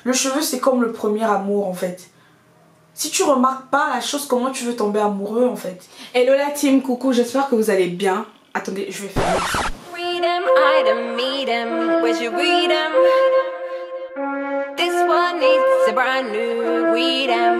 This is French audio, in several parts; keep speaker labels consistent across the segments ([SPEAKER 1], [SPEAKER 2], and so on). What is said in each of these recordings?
[SPEAKER 1] Le cheveu, c'est comme le premier amour en fait. Si tu remarques pas la chose, comment tu veux tomber amoureux en fait? Hello la team, coucou, j'espère que vous allez bien. Attendez, je vais faire
[SPEAKER 2] Read 'em, hide 'em, meet 'em, where'd you read 'em? This one needs a brand new read 'em.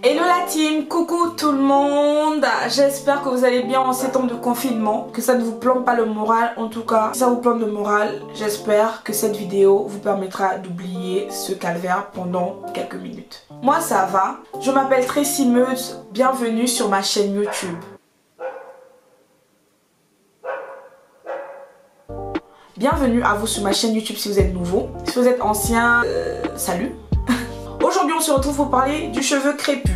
[SPEAKER 1] Hello la team, coucou tout le monde. J'espère que vous allez bien en ces temps de confinement, que ça ne vous plombe pas le moral. En tout cas, si ça vous plombe le moral, j'espère que cette vidéo vous permettra d'oublier ce calvaire pendant quelques minutes. Moi ça va, je m'appelle Tracy Meuse, bienvenue sur ma chaîne YouTube. Bienvenue à vous sur ma chaîne YouTube si vous êtes nouveau. Si vous êtes ancien, salut. Aujourd'hui on se retrouve pour parler du cheveu crépus.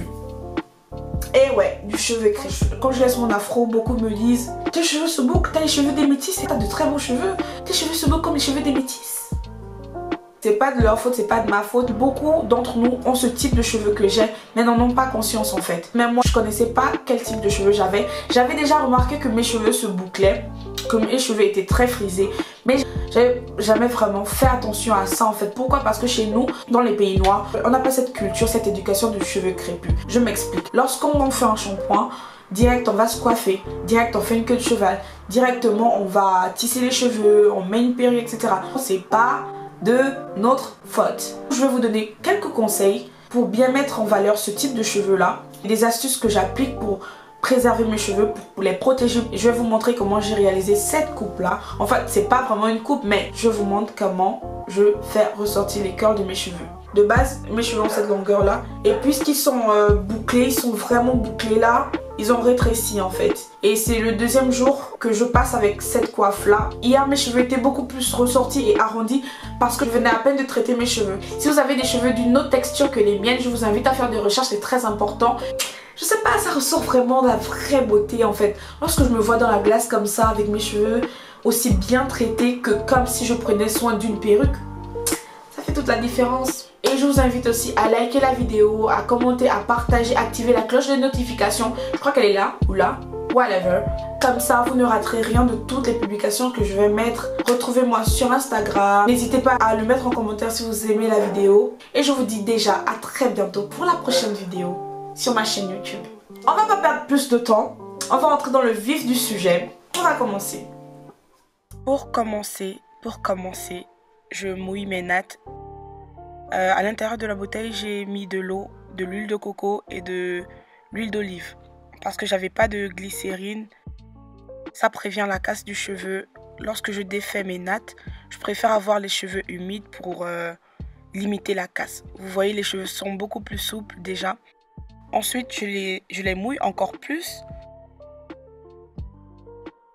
[SPEAKER 1] Et ouais, du cheveu crépus. Quand je laisse mon afro, beaucoup me disent: tes cheveux se bouclent, t'as les cheveux des métis et t'as de très beaux cheveux. Tes cheveux se bouclent comme les cheveux des métis. C'est pas de leur faute, c'est pas de ma faute. Beaucoup d'entre nous ont ce type de cheveux que j'ai, mais n'en ont pas conscience en fait. Même moi, je connaissais pas quel type de cheveux j'avais. J'avais déjà remarqué que mes cheveux se bouclaient, que mes cheveux étaient très frisés, mais j'avais jamais vraiment fait attention à ça en fait. Pourquoi? Parce que chez nous, dans les pays noirs, on n'a pas cette culture, cette éducation de cheveux crépus. Je m'explique. Lorsqu'on fait un shampoing, direct on va se coiffer, direct on fait une queue de cheval, directement on va tisser les cheveux, on met une perruque, etc. C'est pas de notre faute. Je vais vous donner quelques conseils pour bien mettre en valeur ce type de cheveux là, des astuces que j'applique pour préserver mes cheveux, pour les protéger. Je vais vous montrer comment j'ai réalisé cette coupe là. En fait c'est pas vraiment une coupe, mais je vous montre comment je fais ressortir les curls de mes cheveux. De base mes cheveux ont cette longueur là, et puisqu'ils sont bouclés, ils sont vraiment bouclés là, ils ont rétréci en fait. Et c'est le deuxième jour que je passe avec cette coiffe là. Hier mes cheveux étaient beaucoup plus ressortis et arrondis parce que je venais à peine de traiter mes cheveux. Si vous avez des cheveux d'une autre texture que les miennes, je vous invite à faire des recherches, c'est très important. Je sais pas, ça ressort vraiment de la vraie beauté en fait. Lorsque je me vois dans la glace comme ça avec mes cheveux aussi bien traités que comme si je prenais soin d'une perruque, ça fait toute la différence. Et je vous invite aussi à liker la vidéo, à commenter, à partager, à activer la cloche de notification. Je crois qu'elle est là ou là, whatever. Comme ça, vous ne raterez rien de toutes les publications que je vais mettre. Retrouvez-moi sur Instagram. N'hésitez pas à le mettre en commentaire si vous aimez la vidéo. Et je vous dis déjà à très bientôt pour la prochaine vidéo sur ma chaîne YouTube. On va pas perdre plus de temps. On va entrer dans le vif du sujet. On va commencer. Pour commencer, je mouille mes nattes. À l'intérieur de la bouteille, j'ai mis de l'eau, de l'huile de coco et de l'huile d'olive. Parce que j'avais pas de glycérine. Ça prévient la casse du cheveu. Lorsque je défais mes nattes, je préfère avoir les cheveux humides pour limiter la casse. Vous voyez, les cheveux sont beaucoup plus souples déjà. Ensuite, je les mouille encore plus.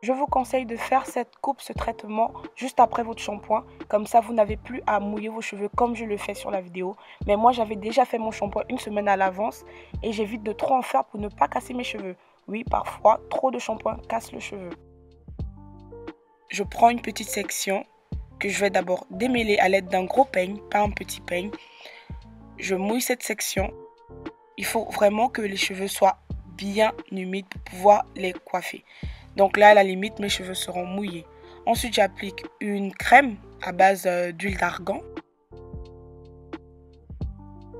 [SPEAKER 1] Je vous conseille de faire cette coupe, ce traitement, juste après votre shampoing. Comme ça, vous n'avez plus à mouiller vos cheveux comme je le fais sur la vidéo. Mais moi, j'avais déjà fait mon shampoing une semaine à l'avance et j'évite de trop en faire pour ne pas casser mes cheveux. Oui, parfois, trop de shampoing casse le cheveu. Je prends une petite section que je vais d'abord démêler à l'aide d'un gros peigne, pas un petit peigne. Je mouille cette section. Il faut vraiment que les cheveux soient bien humides pour pouvoir les coiffer. Donc là, à la limite, mes cheveux seront mouillés. Ensuite, j'applique une crème à base d'huile d'argan.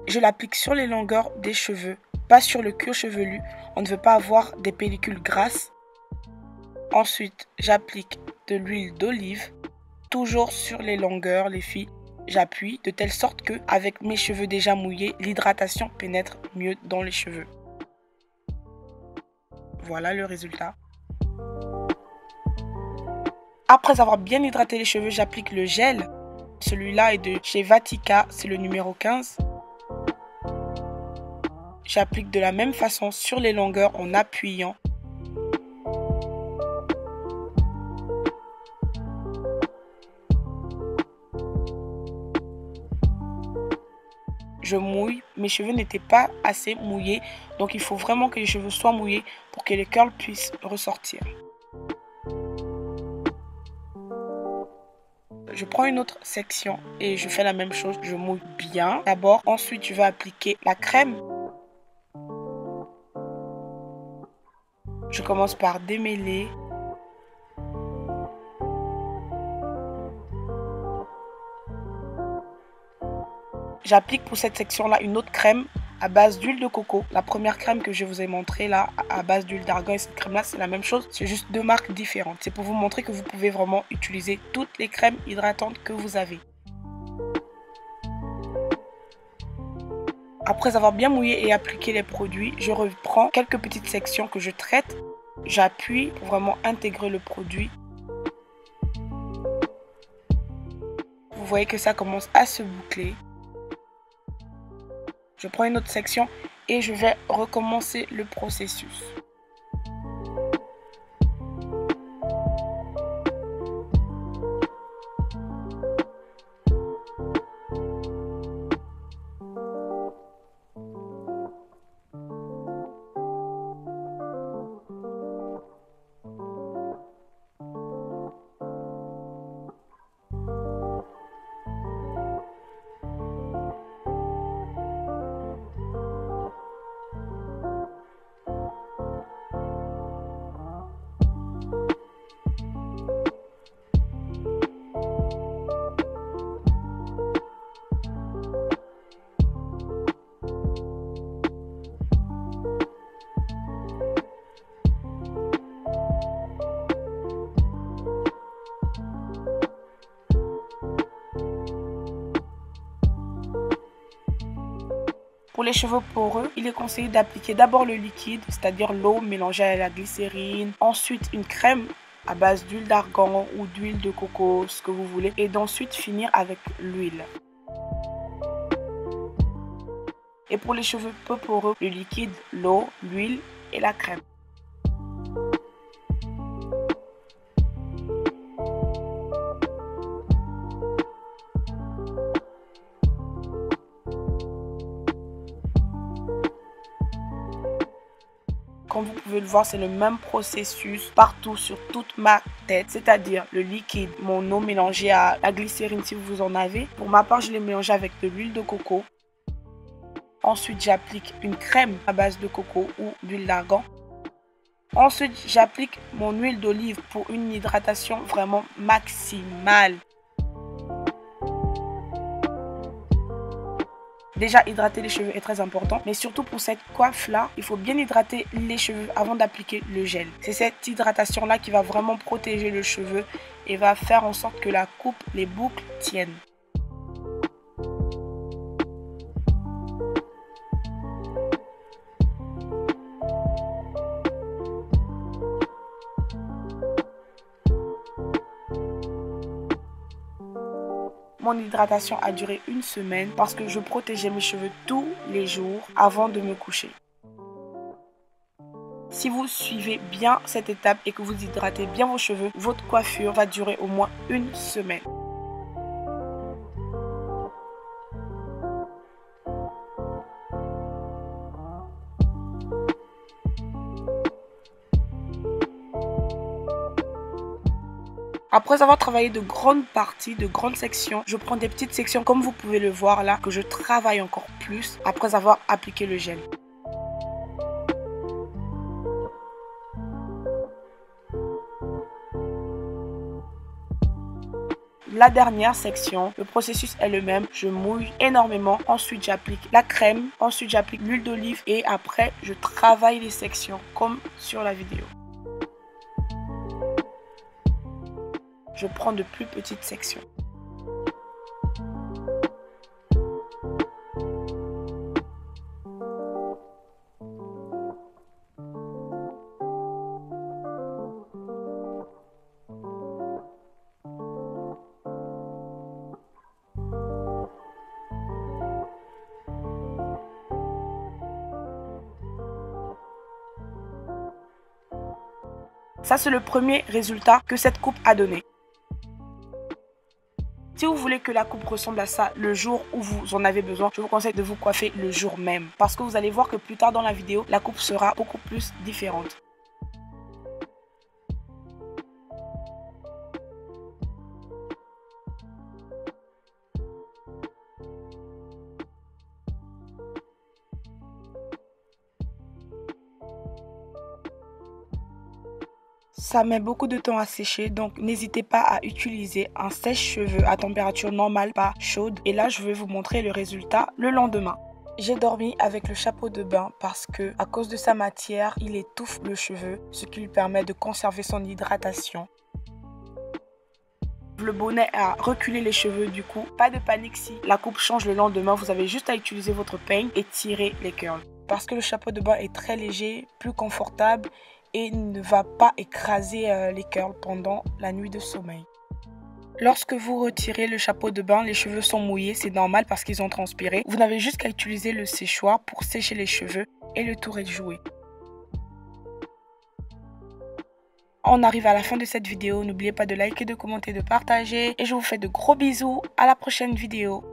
[SPEAKER 1] Je l'applique sur les longueurs des cheveux, pas sur le cuir chevelu. On ne veut pas avoir des pellicules grasses. Ensuite, j'applique de l'huile d'olive, toujours sur les longueurs, les filles. J'appuie de telle sorte que, avec mes cheveux déjà mouillés, l'hydratation pénètre mieux dans les cheveux. Voilà le résultat. Après avoir bien hydraté les cheveux, j'applique le gel. Celui-là est de chez Vatica, c'est le numéro 15. J'applique de la même façon sur les longueurs en appuyant. Je mouille, mes cheveux n'étaient pas assez mouillés, donc il faut vraiment que les cheveux soient mouillés pour que les curls puissent ressortir. Je prends une autre section et je fais la même chose, je mouille bien d'abord. Ensuite, je vais appliquer la crème. Je commence par démêler. j'applique pour cette section-là une autre crème à base d'huile de coco. La première crème que je vous ai montrée là, à base d'huile d'argan, et cette crème-là, c'est la même chose. C'est juste deux marques différentes. C'est pour vous montrer que vous pouvez vraiment utiliser toutes les crèmes hydratantes que vous avez. Après avoir bien mouillé et appliqué les produits, je reprends quelques petites sections que je traite. J'appuie pour vraiment intégrer le produit. Vous voyez que ça commence à se boucler. Je prends une autre section et je vais recommencer le processus. Pour les cheveux poreux, il est conseillé d'appliquer d'abord le liquide, c'est-à-dire l'eau mélangée à la glycérine, ensuite une crème à base d'huile d'argan ou d'huile de coco, ce que vous voulez, et d'ensuite finir avec l'huile. Et pour les cheveux peu poreux, le liquide, l'eau, l'huile et la crème. Comme vous pouvez le voir, c'est le même processus partout sur toute ma tête, c'est-à-dire le liquide, mon eau mélangée à la glycérine si vous en avez. Pour ma part, je l'ai mélangé avec de l'huile de coco. Ensuite, j'applique une crème à base de coco ou d'huile d'argan. Ensuite, j'applique mon huile d'olive pour une hydratation vraiment maximale. Déjà, hydrater les cheveux est très important, mais surtout pour cette coiffe-là, il faut bien hydrater les cheveux avant d'appliquer le gel. C'est cette hydratation-là qui va vraiment protéger le cheveu et va faire en sorte que la coupe, les boucles tiennent. Mon hydratation a duré une semaine parce que je protégeais mes cheveux tous les jours avant de me coucher. Si vous suivez bien cette étape et que vous hydratez bien vos cheveux, votre coiffure va durer au moins une semaine. Après avoir travaillé de grandes parties, de grandes sections, je prends des petites sections comme vous pouvez le voir là, que je travaille encore plus après avoir appliqué le gel. La dernière section, le processus est le même, je mouille énormément, ensuite j'applique la crème, ensuite j'applique l'huile d'olive et après je travaille les sections comme sur la vidéo. Je prends de plus petites sections. Ça, c'est le premier résultat que cette coupe a donné. Si vous voulez que la coupe ressemble à ça le jour où vous en avez besoin, je vous conseille de vous coiffer le jour même. Parce que vous allez voir que plus tard dans la vidéo, la coupe sera beaucoup plus différente. Ça met beaucoup de temps à sécher, donc n'hésitez pas à utiliser un sèche-cheveux à température normale, pas chaude. Et là, je vais vous montrer le résultat le lendemain. J'ai dormi avec le chapeau de bain parce que, à cause de sa matière, il étouffe le cheveu, ce qui lui permet de conserver son hydratation. Le bonnet a reculé les cheveux, du coup, pas de panique si la coupe change le lendemain, vous avez juste à utiliser votre peigne et tirer les curls. Parce que le chapeau de bain est très léger, plus confortable et ne va pas écraser les curls pendant la nuit de sommeil. Lorsque vous retirez le chapeau de bain, les cheveux sont mouillés, c'est normal parce qu'ils ont transpiré. Vous n'avez juste qu'à utiliser le séchoir pour sécher les cheveux et le tour est joué. On arrive à la fin de cette vidéo, n'oubliez pas de liker, de commenter, de partager et je vous fais de gros bisous, à la prochaine vidéo.